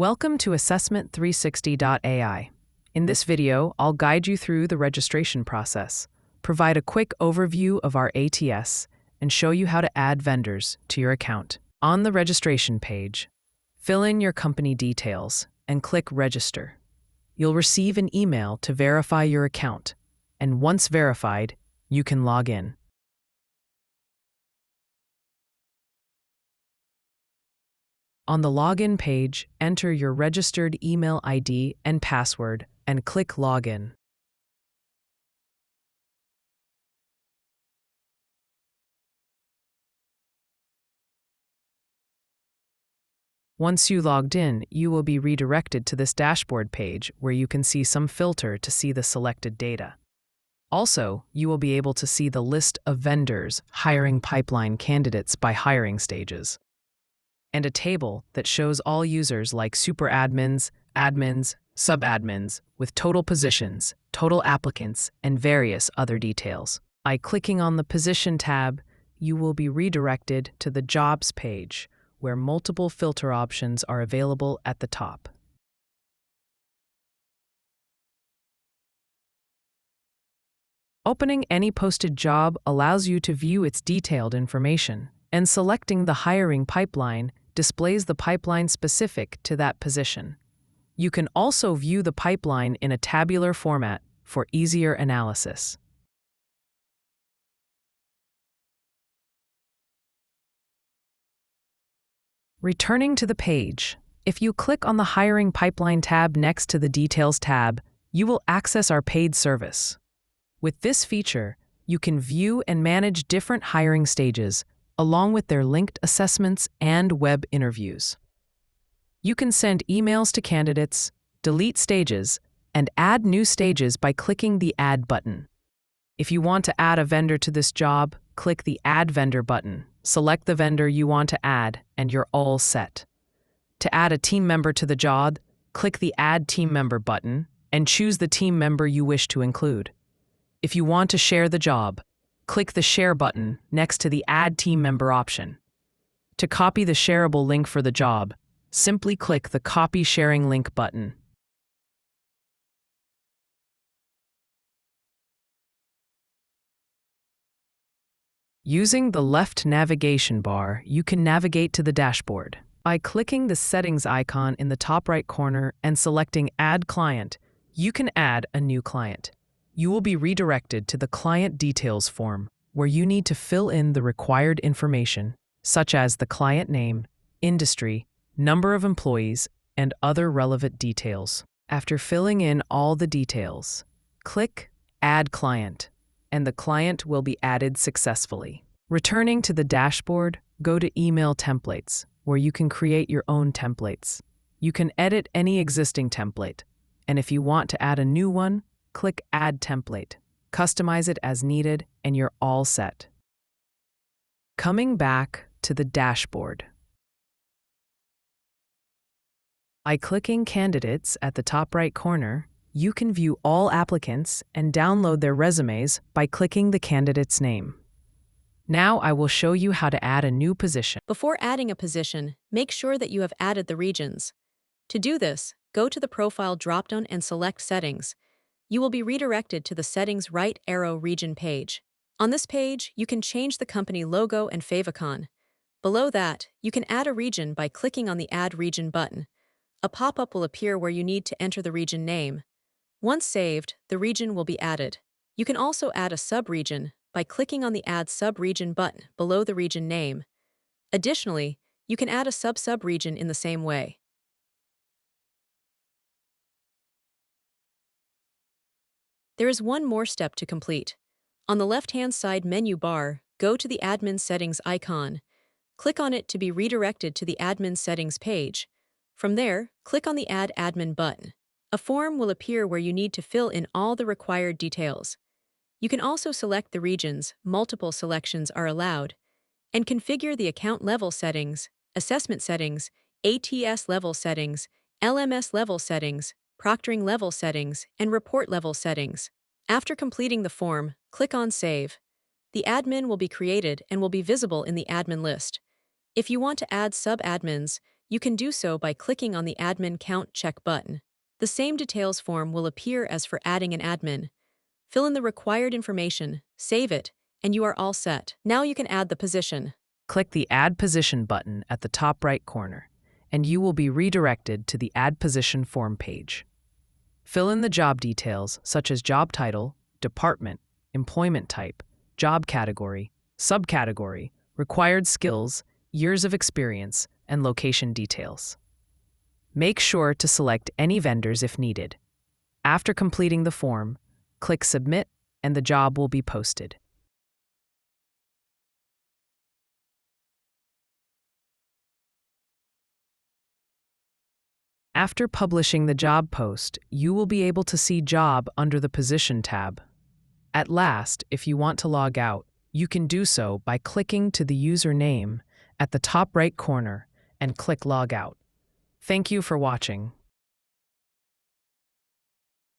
Welcome to Assessment360.ai. In this video, I'll guide you through the registration process, provide a quick overview of our ATS, and show you how to add vendors to your account. On the registration page, fill in your company details and click Register. You'll receive an email to verify your account, and once verified, you can log in. On the login page, enter your registered email ID and password and click Login. Once you logged in, you will be redirected to this dashboard page where you can see some filter to see the selected data. Also, you will be able to see the list of vendors, hiring pipeline candidates by hiring stages, and a table that shows all users like super admins, admins, sub-admins, with total positions, total applicants, and various other details. By clicking on the Position tab, you will be redirected to the Jobs page, where multiple filter options are available at the top. Opening any posted job allows you to view its detailed information, and selecting the hiring pipeline displays the pipeline specific to that position. You can also view the pipeline in a tabular format for easier analysis. Returning to the page, if you click on the Hiring Pipeline tab next to the Details tab, you will access our paid service. With this feature, you can view and manage different hiring stages, along with their linked assessments and web interviews. You can send emails to candidates, delete stages, and add new stages by clicking the Add button. If you want to add a vendor to this job, click the Add Vendor button. Select the vendor you want to add, and you're all set. To add a team member to the job, click the Add Team Member button and choose the team member you wish to include. If you want to share the job, click the Share button next to the Add Team Member option. To copy the shareable link for the job, simply click the Copy Sharing Link button. Using the left navigation bar, you can navigate to the dashboard. By clicking the Settings icon in the top right corner and selecting Add Client, you can add a new client. You will be redirected to the Client Details form, where you need to fill in the required information, such as the client name, industry, number of employees, and other relevant details. After filling in all the details, click Add Client, and the client will be added successfully. Returning to the dashboard, go to Email Templates, where you can create your own templates. You can edit any existing template, and if you want to add a new one, click Add Template. Customize it as needed, and you're all set. Coming back to the dashboard. By clicking Candidates at the top right corner, you can view all applicants and download their resumes by clicking the candidate's name. Now I will show you how to add a new position. Before adding a position, make sure that you have added the regions. To do this, go to the Profile dropdown and select Settings. You will be redirected to the Settings right arrow region page. On this page, you can change the company logo and favicon. Below that, you can add a region by clicking on the Add Region button. A pop-up will appear where you need to enter the region name. Once saved, the region will be added. You can also add a sub-region by clicking on the Add Sub-Region button below the region name. Additionally, you can add a sub-region in the same way. There is one more step to complete. On the left-hand side menu bar, go to the Admin Settings icon. Click on it to be redirected to the Admin Settings page. From there, click on the Add Admin button. A form will appear where you need to fill in all the required details. You can also select the regions, multiple selections are allowed, and configure the account level settings, assessment settings, ATS level settings, LMS level settings, proctoring level settings, and report level settings. After completing the form, click on Save. The admin will be created and will be visible in the admin list. If you want to add sub-admins, You can do so by clicking on the Admin Count check button. The same details form will appear as for adding an admin. Fill in the required information, save it, and you are all set. Now you can add the position. Click the Add Position button at the top right corner, and you will be redirected to the Add Position form page. Fill in the job details such as job title, department, employment type, job category, subcategory, required skills, years of experience, and location details. Make sure to select any vendors if needed. After completing the form, click Submit and the job will be posted. After publishing the job post, you will be able to see Job under the Position tab. At last, if you want to log out, you can do so by clicking to the username at the top right corner and click Log Out. Thank you for watching.